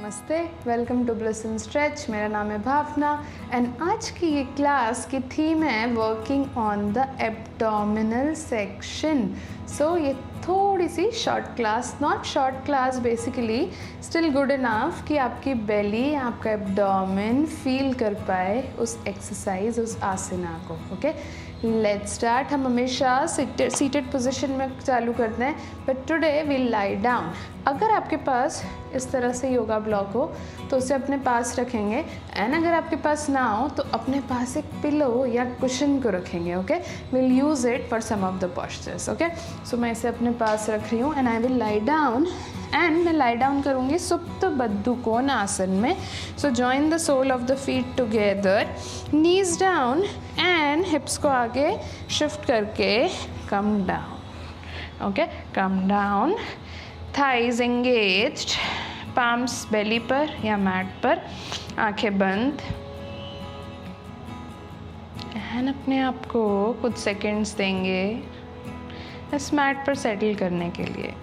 नमस्ते, welcome to Bliss in Stretch. मेरा नाम है भावना एंड आज की ये क्लास की थीम है working on the abdominal section. So ये थोड़ी सी short class, not short class basically, still good enough कि आपकी बेली, आपका एब्डोमेन फील कर पाए उस एक्सरसाइज, उस आसना को। Okay, let's start. हम हमेशा सीटेड पोजीशन में चालू करते हैं, but today we'll lie down. अगर आपके पास इस तरह से योगा ब्लॉक हो तो उसे अपने पास रखेंगे, एंड अगर आपके पास ना हो तो अपने पास एक पिलो या कुशन को रखेंगे। Okay, will use it for some of the postures. Okay, so मैं इसे अपने पास रख रही हूँ and I will lie down, and मैं लाई डाउन करूँगी सुप्त बद्धकोण आसन में। So join the sole of the feet together, knees down and hips को आगे शिफ्ट करके come down. Okay, come down, thighs engaged, palms belly पर या मैट पर, आंखें बंद, एंड अपने आप को कुछ सेकंड्स देंगे इस मैट पर सेटल करने के लिए।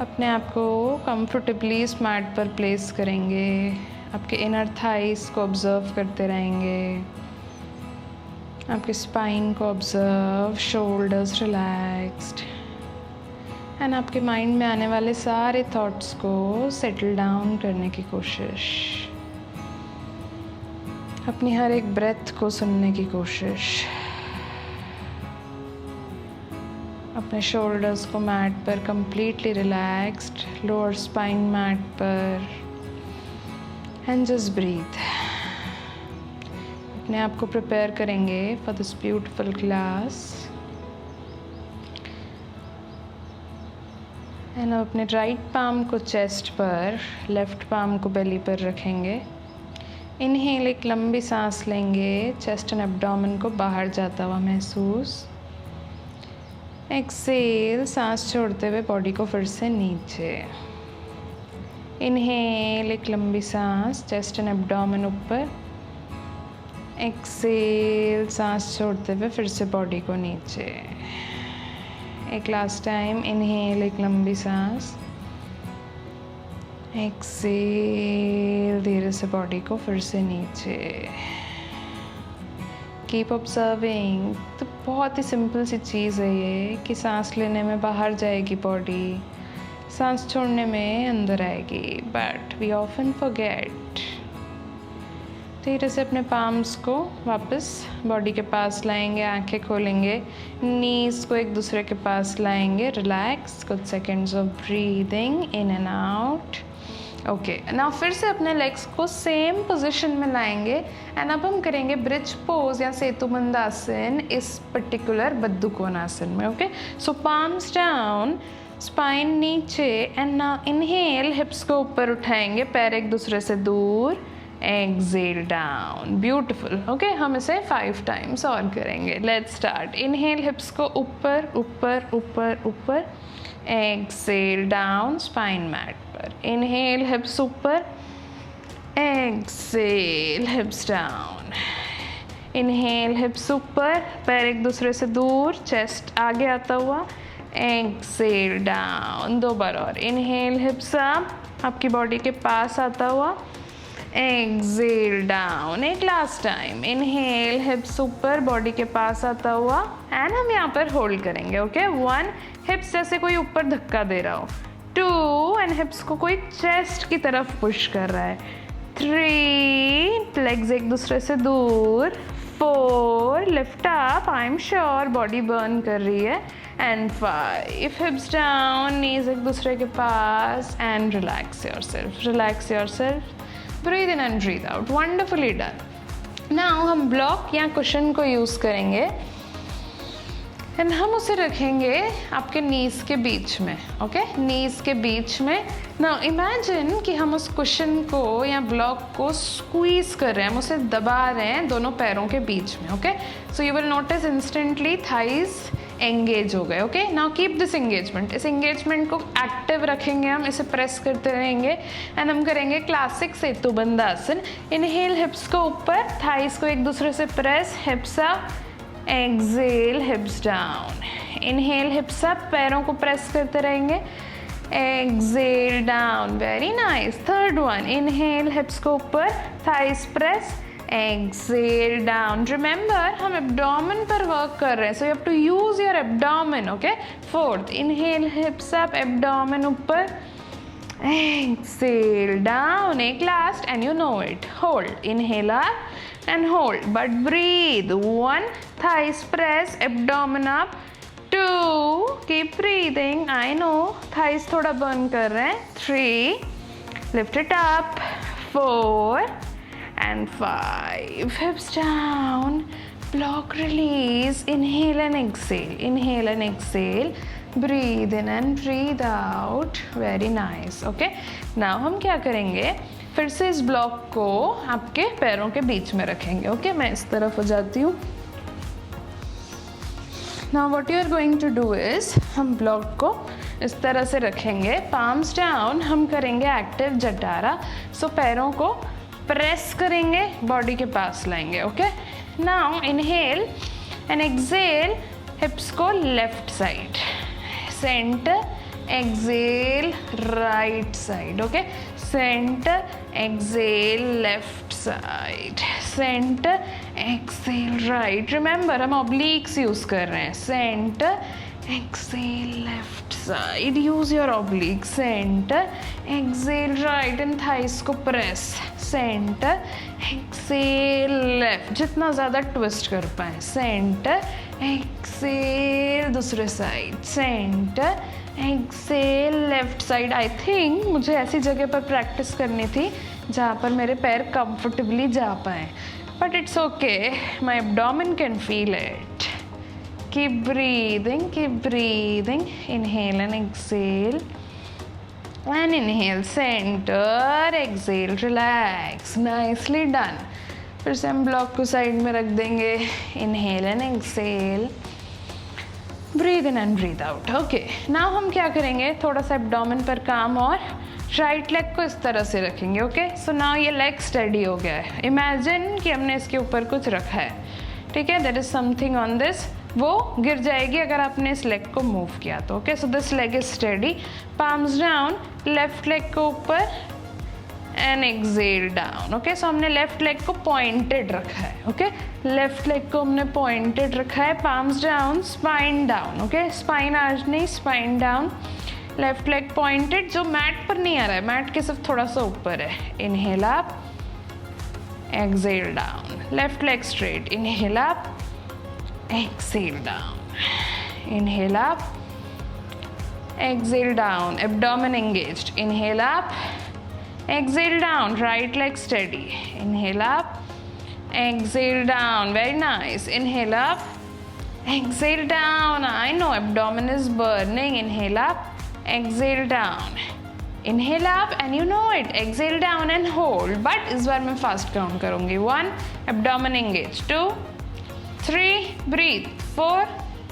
अपने आप को कंफर्टेबली इस मैट पर प्लेस करेंगे, आपके इनर थाइस को ऑब्जर्व करते रहेंगे, आपके स्पाइन को ऑब्जर्व, शोल्डर्स रिलैक्स्ड, एंड आपके माइंड में आने वाले सारे थॉट्स को सेटल डाउन करने की कोशिश, अपनी हर एक ब्रेथ को सुनने की कोशिश, अपने शोल्डर्स को मैट पर completely relaxed, lower spine mat पर, एंड जस्ट ब्रीथ। अपने आप को प्रिपेयर करेंगे for this beautiful class. And अपने राइट पाम को चेस्ट पर, लेफ्ट पाम को बेली पर रखेंगे। इनहेल, एक लंबी सांस लेंगे, चेस्ट एंड एब्डोमेन को बाहर जाता हुआ महसूस। एक्सेल, सांस छोड़ते हुए बॉडी को फिर से नीचे। इनहेल, एक लंबी सांस, चेस्ट एंड एब्डोमेन ऊपर। एक्सेल, सांस छोड़ते हुए फिर से बॉडी को नीचे। एक लास्ट टाइम, इनहेल, एक लंबी सांस, एक्सेल, धीरे से बॉडी को फिर से नीचे। Keep observing. तो बहुत ही सिंपल सी चीज़ है ये कि सांस लेने में बाहर जाएगी बॉडी, सांस छोड़ने में अंदर आएगी, बट वी ऑफन फॉरगेट। धीरे से अपने पाम्स को वापस बॉडी के पास लाएंगे, आंखें खोलेंगे, नीज को एक दूसरे के पास लाएंगे, रिलैक्स, कुछ seconds of breathing in and out. Okay, now फिर से अपने लेग्स को सेम पोजीशन में लाएंगे, एंड अब हम करेंगे ब्रिज पोज या सेतुबंध आसन इस पर्टिकुलर बद्धकोण आसन में। ओके, सो पाम्स डाउन, स्पाइन नीचे, एंड नाउ इनहेल, हिप्स को ऊपर उठाएंगे, पैर एक दूसरे से दूर, एक्सेल डाउन। ब्यूटिफुल। ओके, हम इसे 5 टाइम्स और करेंगे। Let's start. इनहेल, हिप्स को ऊपर ऊपर ऊपर ऊपर, एक्सेल डाउन, स्पाइन मैट पर। इनहेल, हिप्स ऊपर, exhale, hips down. Inhale, hips ऊपर, पैर एक दूसरे से दूर, चेस्ट आगे आता हुआ, एक्सेल डाउन। 2 बार और। इनहेल, हिप्स अप, आपकी बॉडी के पास आता हुआ, एक्सेल डाउन। एक लास्ट टाइम। इनहेल, हिप्स ऊपर, बॉडी के पास आता हुआ, एंड हम यहाँ पर होल्ड करेंगे। ओके, 1, हिप्स जैसे कोई ऊपर धक्का दे रहा हो। 2, एंड हिप्स को कोई चेस्ट की तरफ पुश कर रहा है। 3, लेग्स एक दूसरे से दूर। 4, lift up, I am sure body burn कर रही है। एंड 5, हिप्स डाउन, नीज एक दूसरे के पास, and relax yourself, relax yourself. Breathe in and breathe out. Wonderfully done. Now हम ब्लॉक या कुशन को यूज़ करेंगे, एंड हम उसे रखेंगे आपके नीज के बीच में। ओके, नीज के बीच में। नाउ इमेजिन कि हम उस कुशन को या ब्लॉक को स्क्वीज कर रहे हैं, हम उसे दबा रहे हैं दोनों पैरों के बीच में। Okay, so you will notice instantly thighs engage हो गए। Okay, now keep this engagement. इस एंगेजमेंट को एक्टिव रखेंगे, हम इसे प्रेस करते रहेंगे, एंड हम करेंगे क्लासिक सेतुबंध आसन। इनहेल, हिप्स को ऊपर, थाइस को एक दूसरे से press, hips up, exhale, hips down. Inhale, hips up, पैरों को प्रेस करते रहेंगे, exhale down, very nice. Third one, inhale hips को ऊपर, thighs press, exhale down. Remember हम abdomen पर work कर रहे हैं, so you have to use your abdomen, okay? Fourth, inhale hips up, abdomen ऊपर, exhale down. एक last and you know it. Hold, inhale up and hold, but breathe. 1, thighs press, abdomen up. 2, keep breathing. I know thighs थोड़ा burn कर रहे हैं. 3, lift it up. 4 and 5, hips down. Block, release. Inhale and exhale. Inhale and exhale. Breathe in and breathe out. Very nice. Okay. Now हम क्या करेंगे? फिर से इस ब्लॉक को आपके पैरों के बीच में रखेंगे. ओके, मैं इस तरफ हो जाती हूँ. Now what you are going to do is हम ब्लॉक को इस तरह से रखेंगे. palms down. हम करेंगे एक्टिव जटारा. सो पैरों को प्रेस करेंगे, बॉडी के पास लाएंगे. Okay. Now inhale and exhale. Hips को left side, centre, exhale right side. Okay. Centre, exhale left side, centre, exhale right. Remember हम ऑब्लिक्स यूज कर रहे हैं. Centre, exhale left side, use your oblique. Center, exhale right and thighs को press. Center, exhale left, जितना ज़्यादा twist कर पाए. Center, exhale दूसरे side. Center, exhale left side. I think मुझे ऐसी जगह पर प्रैक्टिस करनी थी जहाँ पर मेरे पैर कंफर्टेबली जा पाए. But it's okay, my abdomen can feel it. Keep breathing, keep breathing. Inhale and exhale. And inhale, center, exhale, relax. Nicely done. फिर से हम ब्लॉक को साइड में रख देंगे. Inhale and exhale. Breathe in and breathe out. Okay. Now हम क्या करेंगे? थोड़ा सा abdomen पर काम और राइट लेग को इस तरह से रखेंगे. ओके. सो नाउ ये लेग स्टडी हो गया है. इमेजिन कि हमने इसके ऊपर कुछ रखा है. ठीक है. There is something on this. वो गिर जाएगी अगर आपने इस लेग को मूव किया तो. Okay. So this leg is study. Palms down, left leg को ऊपर एंड एक्सेल डाउन. ओके. सो हमने लेफ्ट लेग को पॉइंटेड रखा है. ओके. लेफ्ट लेग को हमने पॉइंटेड रखा है. Palms down, spine down. Okay. Spine आज नहीं, spine down. Left leg pointed, जो मैट पर नहीं आ रहा है, मैट के सिर्फ थोड़ा सा ऊपर है. Inhale up, exhale down. Left leg straight. Inhale up, exhale down. Inhale up, exhale down. Abdomen engaged. Inhale up, exhale down. Right leg steady. Inhale up, exhale down. Very nice. Inhale up, exhale down. I know abdomen is burning. Inhale up, exhale down. Inhale up and you know it. Exhale down and hold. But इस बार मैं fast count करूँगी. 1, abdomen engaged. 2, 3, breathe. 4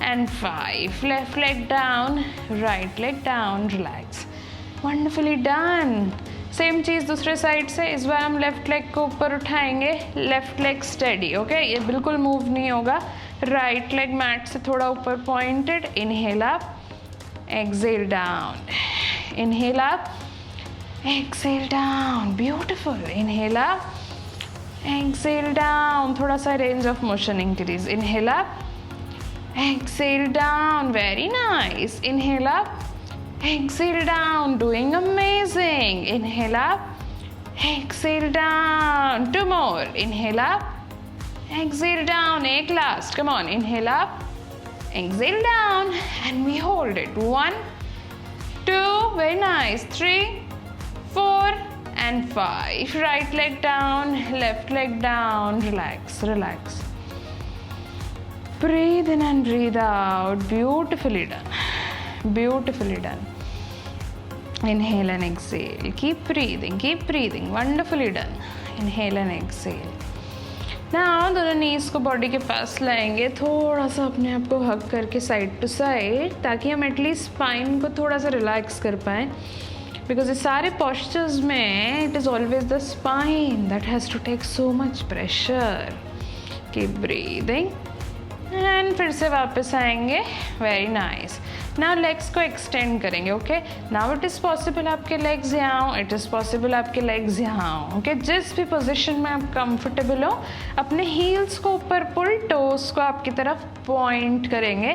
and 5. Left leg down, right leg down, relax. Wonderfully done. Same चीज़ दूसरे side से. इस बार हम left leg को ऊपर उठाएंगे. Left leg steady. ओके. ये बिल्कुल मूव नहीं होगा. राइट लेग मैट से थोड़ा ऊपर pointed. Inhale up, exhale down. Inhale up, exhale down. Beautiful. Inhale up, exhale down. थोड़ा सा range of motion increase. Inhale up, exhale down. Very nice. Inhale up, exhale down. Doing amazing. Inhale up, exhale down. 2 more. Inhale up, exhale down. Ek last. Come on. Inhale up, exhale down, and we hold it. 1, 2. Very nice. 3, 4 and 5. Right leg down, left leg down. Relax, relax. Breathe in and breathe out. Beautifully done. Beautifully done. Inhale and exhale. Keep breathing, keep breathing. Wonderfully done. Inhale and exhale. Now दोनों knees को body के पास लाएंगे. थोड़ा सा अपने आप को hug करके side to side, ताकि हम एटलीस्ट spine को थोड़ा सा relax कर पाएँ. बिकॉज इस सारे postures में it is always the spine that has to take so much pressure. Keep breathing and फिर से वापस आएंगे. Very nice. नाउ लेग्स को एक्सटेंड करेंगे. Okay, now it is possible आपके लेग्स यहाँ हो, इट इज़ पॉसिबल आपके लेग्स यहाँ हो. ओके, जिस भी पोजिशन में आप कंफर्टेबल हो, अपने हील्स को ऊपर पुल, टोस को आपकी तरफ पॉइंट करेंगे,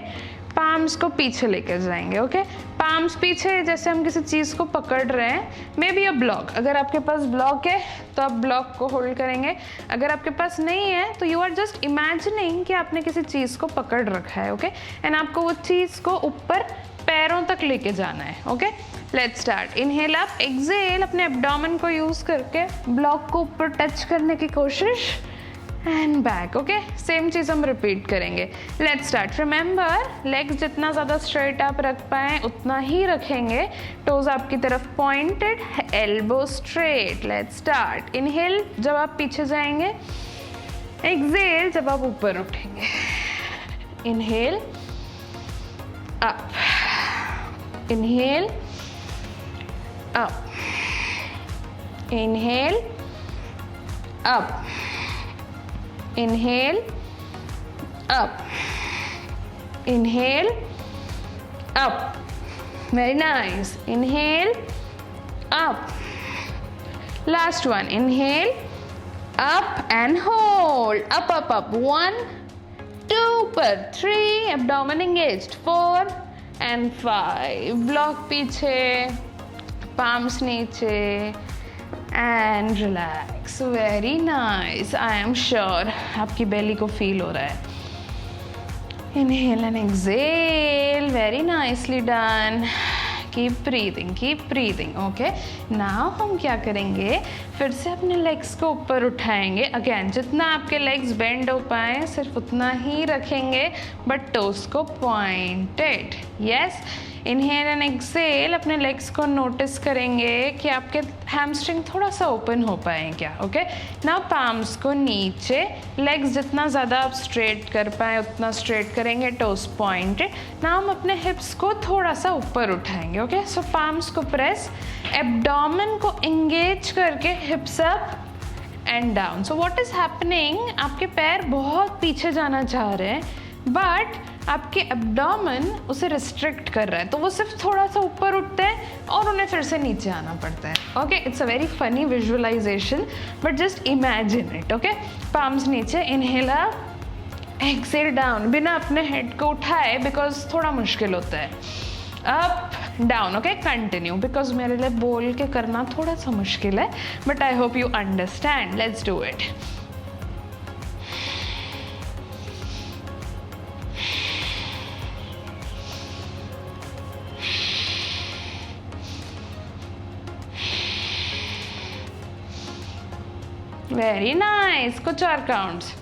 पाम्स को पीछे लेकर जाएंगे. ओके, पाम्स पीछे जैसे हम किसी चीज़ को पकड़ रहे हैं. मे बी अ ब्लॉक, अगर आपके पास ब्लॉक है तो आप ब्लॉक को होल्ड करेंगे. अगर आपके पास नहीं है तो यू आर जस्ट इमेजिनिंग कि आपने किसी चीज़ को पकड़ रखा है. ओके, एंड आपको वो चीज़ को ऊपर पैरों तक लेके जाना है. Okay, let's start. Inhale up, exhale, अपने एब्डोमेन को यूज़ करके ब्लॉक को ऊपर टच करने की कोशिश एंड बैक. ओके, सेम चीज़ हम रिपीट करेंगे. Let's start. रिमेंबर, लेग्स जितना ज़्यादा स्ट्रेट आप रख पाएँ उतना ही रखेंगे. टोज आपकी तरफ pointed, elbow straight. Let's start. Inhale जब आप पीछे जाएंगे, एक्सहेल जब आप ऊपर उठेंगे. Inhale up, inhale up, inhale up, inhale up, inhale up. Very nice. Inhale up. Last one. Inhale up and hold. Up, up, up. 1, 2 per 3. Abdomen engaged. 4 and 5. Block पीछे, palms नीचे. And relax. Very nice. I am sure आपकी बेली को feel हो रहा है. Inhale and exhale. Very nicely done. Keep breathing, keep breathing. Okay, now हम क्या करेंगे, फिर से अपने लेग्स को ऊपर उठाएंगे. अगेन जितना आपके लेग्स बेंड हो पाए सिर्फ उतना ही रखेंगे, बट टोस को pointed. Yes. Inhale and exhale. अपने लेग्स को नोटिस करेंगे कि आपके हैमस्ट्रिंग थोड़ा सा ओपन हो पाए क्या. ओके, नाउ पाम्स को नीचे, लेग्स जितना ज़्यादा आप स्ट्रेट कर पाए उतना स्ट्रेट करेंगे, टोस पॉइंटेड. नाउ हम अपने हिप्स को थोड़ा सा ऊपर उठाएंगे. ओके, सो पाम्स को प्रेस, एब्डोमेन को एंगेज करके हिप्स up and down. So what is happening, आपके पैर बहुत पीछे जाना चाह रहे हैं बट आपके एब्डोमेन उसे रिस्ट्रिक्ट कर रहा है, तो वो सिर्फ थोड़ा सा ऊपर उठते हैं और उन्हें फिर से नीचे आना पड़ता है. Okay, it's a very funny visualization but just imagine it. Okay, palms नीचे. इनहेल अप, एक्सहेल डाउन, बिना अपने हेड को उठाए बिकॉज थोड़ा मुश्किल होता है. Up down. Okay, continue, because मेरे लिए बोल के करना थोड़ा सा मुश्किल है but I hope you understand. Let's do it. Very nice. कुछ और counts.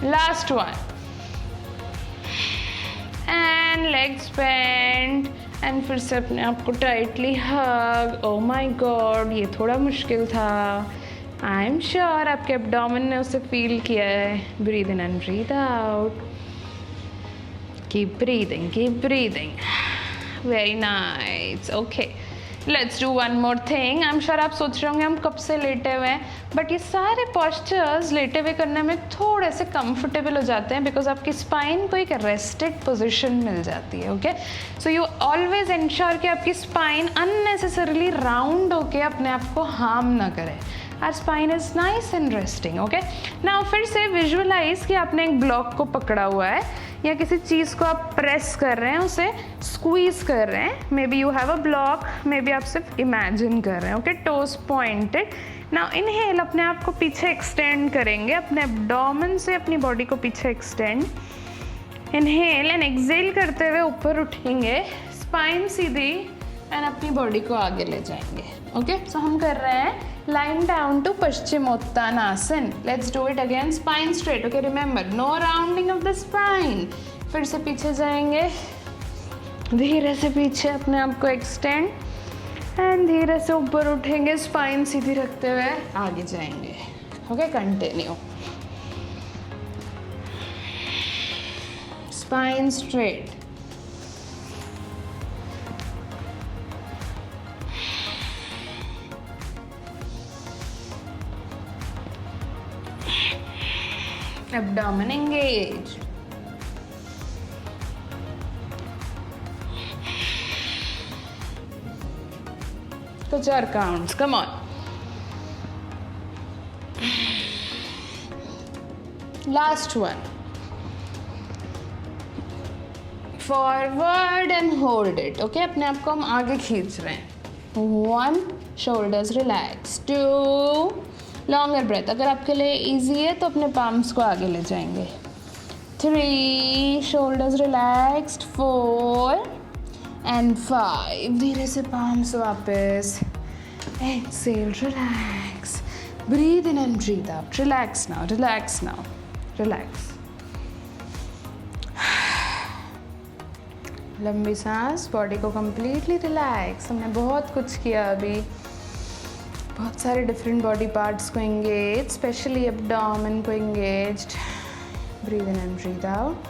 Last one. And legs bend and फिर से अपने आप को tightly hug. Oh my God, ये थोड़ा मुश्किल था. आई एम श्योर आपके एब्डोमेन ने उसे फील किया है. Breathe in and breathe out. Keep breathing, keep breathing. Very nice. Okay, let's do one more thing. I'm sure आप सोच रहे होंगे हम कब से लेटे हुए हैं, बट ये सारे postures लेटे हुए करने में थोड़े से comfortable हो जाते हैं बिकॉज आपकी स्पाइन को एक रेस्टेड पोजिशन मिल जाती है. Okay, so you always ensure कि आपकी स्पाइन अननेसेसरली राउंड होके अपने आप को हार्म ना करे. Our spine is nice and resting. Okay, now फिर से विजुअलाइज कि आपने एक ब्लॉक को पकड़ा हुआ है या किसी चीज़ को आप प्रेस कर रहे हैं, उसे स्क्वीज कर रहे हैं. Maybe you have a block, maybe आप सिर्फ इमेजिन कर रहे हैं. Okay, toes pointed. Now inhale, अपने आप को पीछे एक्सटेंड करेंगे, अपने एब्डोमेन से अपनी बॉडी को पीछे एक्सटेंड. इनहेल एंड एक्सहेल करते हुए ऊपर उठेंगे, स्पाइन सीधी एंड अपनी बॉडी को आगे ले जाएंगे. ओके, सो हम कर रहे हैं lying down to Paschimottanasana. Let's do it again. Spine straight. Okay, remember, no rounding of the spine. फिर से पीछे जाएंगे, धीरे से पीछे अपने आप को एक्सटेंड एंड धीरे से ऊपर उठेंगे, स्पाइन सीधी रखते हुए आगे जाएंगे. Okay, continue. Spine straight. abdomen engaged. Kuch aur counts, come on. Last one. Forward and hold it. Okay, अपने आप को हम आगे खींच रहे हैं. 1, shoulders relax. 2, longer breath. अगर आपके लिए easy है तो अपने palms को आगे ले जाएंगे. 3, shoulders relaxed. 4 and 5. धीरे से palms वापस. Exhale, relax. Breathe in and breathe out. Relax now, relax now. Relax. लंबी सांस, बॉडी को कम्प्लीटली रिलैक्स. हमने बहुत कुछ किया अभी, बहुत सारे डिफरेंट बॉडी पार्ट्स को एंगेज, स्पेशली एब्डोमेन को engaged. Breathe in and breathe out.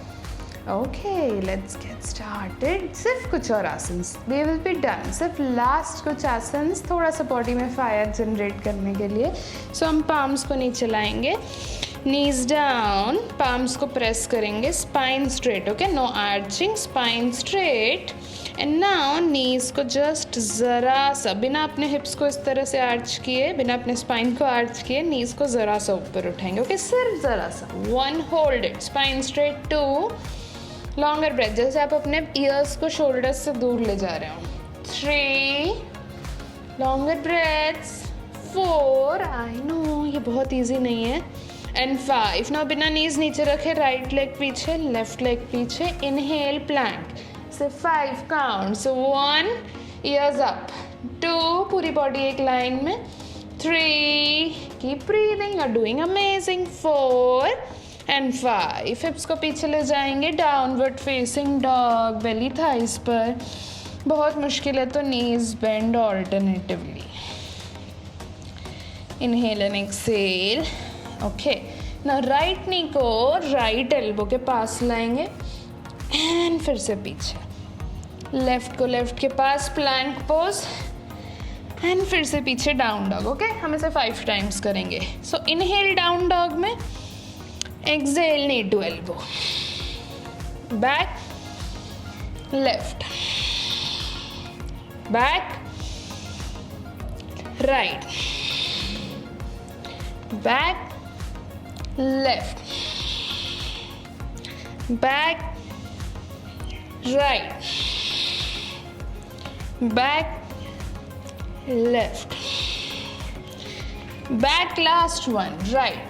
Okay, let's get started. सिर्फ कुछ और asanas, we will be done. सिर्फ लास्ट कुछ आसन्स, थोड़ा सा बॉडी में फायर जनरेट करने के लिए. सो हम पाम्स को नीचे लाएंगे, knees down, palms को प्रेस करेंगे, spine straight, okay, no arching, spine straight. And now knees को just ज़रा सा, बिना अपने hips को इस तरह से arch किए, बिना अपने spine को arch किए, knees को ज़रा सा ऊपर उठाएंगे, okay, सिर्फ ज़रा सा. 1, hold it, spine straight. 2, longer breath, जैसे आप अपने ears को shoulders से दूर ले जा रहे हो. 3, longer breaths. 4, I know ये बहुत easy नहीं है. And 5. Now बिना knees नीचे रखे, right leg पीछे, left leg पीछे. Inhale, plank. So 5 count. So 1, ears up. 2, पूरी body एक line में. 3, keep breathing. You're doing amazing. 4 and 5. Hips को पीछे ले जाएंगे. Downward facing dog. Belly thighs पर. बहुत मुश्किल है तो knees bend alternatively. Inhale and exhale. Okay, ना राइट नी को राइट एल्बो के पास लाएंगे एंड फिर से पीछे. लेफ्ट को लेफ्ट के पास, प्लैंक पोज, एंड फिर से पीछे डाउन डॉग. ओके, हम इसे 5 टाइम्स करेंगे. सो इनहेल डाउन डॉग में, exhale knee to elbow, back, left, back, right, back, left, back, right, back, left, back, last one, right,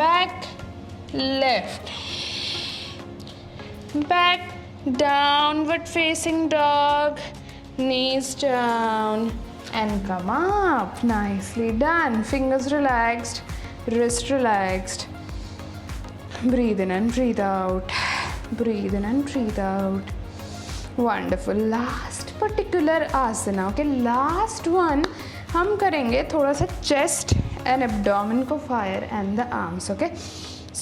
back, left, back, downward facing dog, knees down, and come up. Nicely done. Fingers relaxed, wrist relaxed. Breathe in and breathe out. Breathe in and breathe out. Wonderful. Last particular asana. Okay, last one हम करेंगे थोड़ा सा chest and abdomen को fire and the arms. Okay,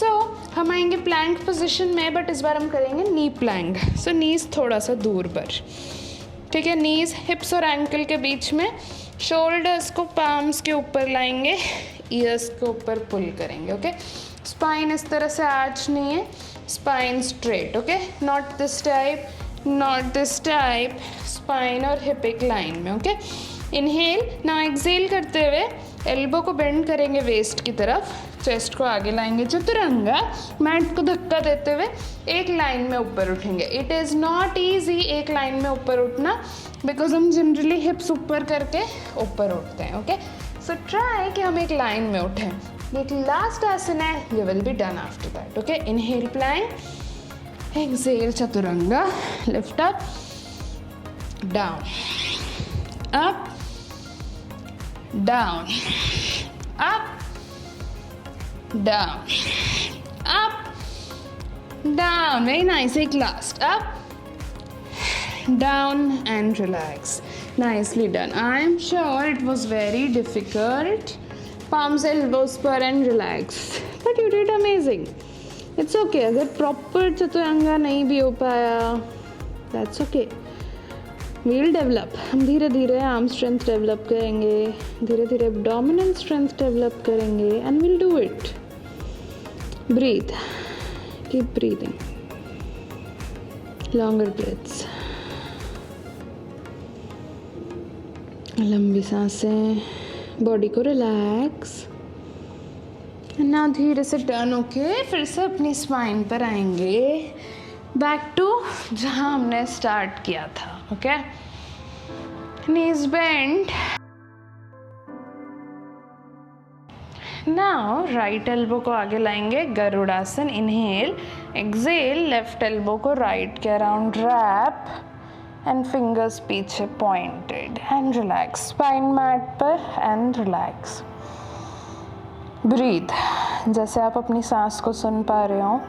so हम आएंगे plank position में, but इस बार हम करेंगे knee plank. So knees थोड़ा सा दूर पर, ठीक है. नीज हिप्स और एंकल के बीच में, शोल्डर्स को पाम्स के ऊपर लाएंगे, ईयर्स के ऊपर पुल करेंगे. ओके, स्पाइन इस तरह से आर्च नहीं है, spine straight. Okay, not this type, not this type, spine और हिप एक लाइन में. Okay, inhale. नाउ एक्सहेल करते हुए एल्बो को बेंड करेंगे वेस्ट की तरफ, चेस्ट को आगे लाएंगे, चतुरंगा. मैट को धक्का देते हुए एक लाइन में ऊपर उठेंगे. इट इज़ नॉट ईजी एक लाइन में ऊपर उठना, बिकॉज हम जनरली हिप्स ऊपर करके ऊपर उठते हैं. ओके, सो ट्राई कि हम एक लाइन में उठें. एक लास्ट आसन है, you will be done after that. Okay, inhale plank, exhale chaturanga, lift up, down, up, down, up, down, up, down. Very nice. Take last. Up, down, and relax. Nicely done. I am sure it was very difficult. Palms, elbows per and relax. But you did amazing. It's okay. अगर proper Chaturanga नहीं भी हो पाया, that's okay. We'll develop, हम धीरे धीरे arm strength develop करेंगे, धीरे धीरे एब्डोमिनल स्ट्रेंथ डेवलप करेंगे and will do it. Breathe, keep breathing, longer breaths, लंबी सांसें, बॉडी को रिलैक्स. ना धीरे से टर्न होके फिर से अपनी स्पाइन पर आएंगे, बैक टू जहाँ हमने स्टार्ट किया था. Okay, knees bend. Now right elbow को आगे लाएंगे, garudasana. Inhale, exhale, left elbow को राइट के अराउंड रैप एंड फिंगर्स पीछे pointed and relax. Spine mat पर एंड रिलैक्स. ब्रीथ, जैसे आप अपनी सांस को सुन पा रहे हो,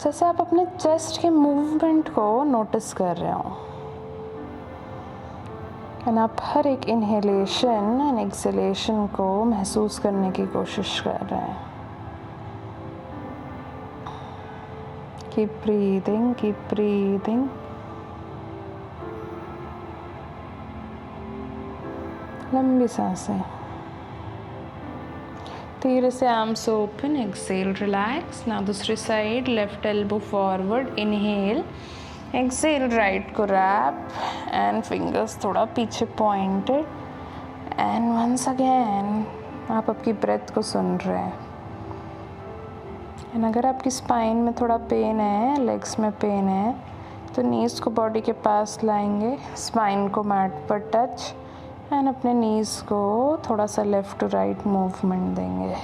जैसे आप अपने चेस्ट के मूवमेंट को नोटिस कर रहे हो. एंड आप हर एक इनहेलेशन एंड एक्सहेलेशन को महसूस करने की कोशिश कर रहे हैं. Keep breathing, keep breathing. लंबी सांसें. धीरे से आर्म्स ओपन, एक्सेल, रिलैक्स. ना दूसरी side, left elbow forward, inhale, exhale, right को रैप एंड फिंगर्स थोड़ा पीछे पॉइंटेड एंड वंस अगेन आप आपकी ब्रेथ को सुन रहे हैं. एंड अगर आपकी स्पाइन में थोड़ा पेन है, लेग्स में पेन है, तो नीज को बॉडी के पास लाएंगे, स्पाइन को मैट पर टच एंड अपने नीज को थोड़ा सा लेफ्ट टू राइट मूवमेंट देंगे.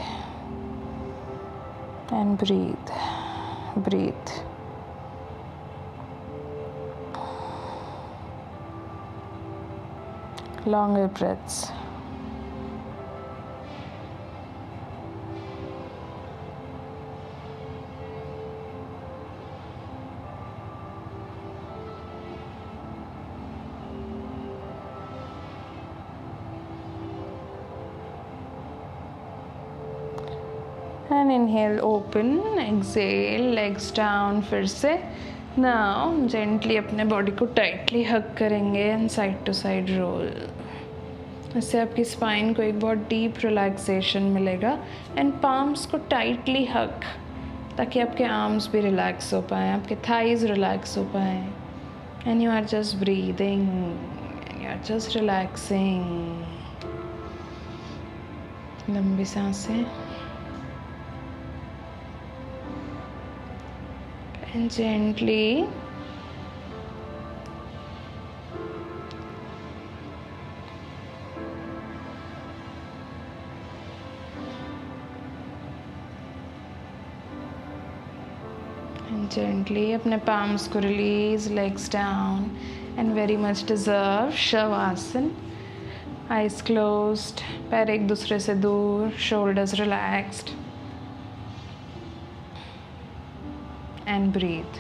And breathe, breathe. Longer breaths. And inhale, open, exhale, legs down. फिर से नाउ जेंटली अपने बॉडी को टाइटली हग करेंगे and side to side roll. इससे आपकी स्पाइन को एक बहुत डीप रिलैक्सेशन मिलेगा. एंड पाम्स को टाइटली हग, ताकि आपके आर्म्स भी रिलैक्स हो पाएँ, आपके थाइज रिलैक्स हो पाएँ. And you are just breathing and you are just relaxing. लंबी सांसें. And gently अपने palms को release, legs down and very much deserve Shavasana. Eyes closed, पैर एक दूसरे से दूर, shoulders relaxed. And breathe.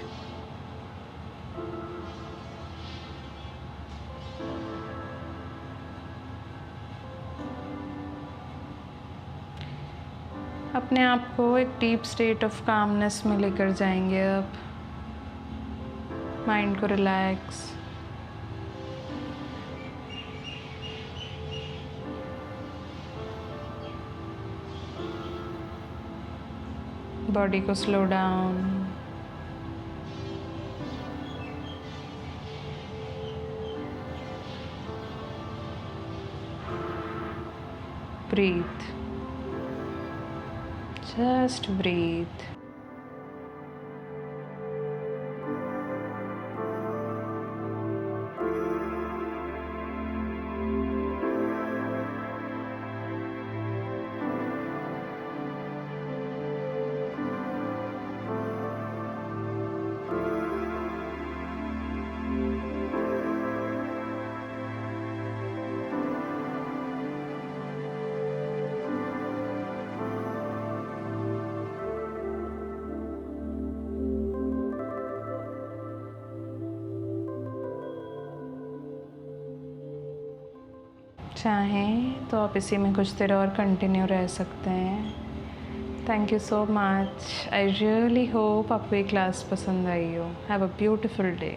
अपने आप को एक डीप स्टेट ऑफ कामनेस में लेकर जाएंगे. अब माइंड को रिलैक्स, बॉडी को slow down. Breathe. Just breathe. चाहें तो आप इसी में कुछ देर और कंटिन्यू रह सकते हैं. Thank you so much. I really hope आपको ये क्लास पसंद आई हो. Have a beautiful day.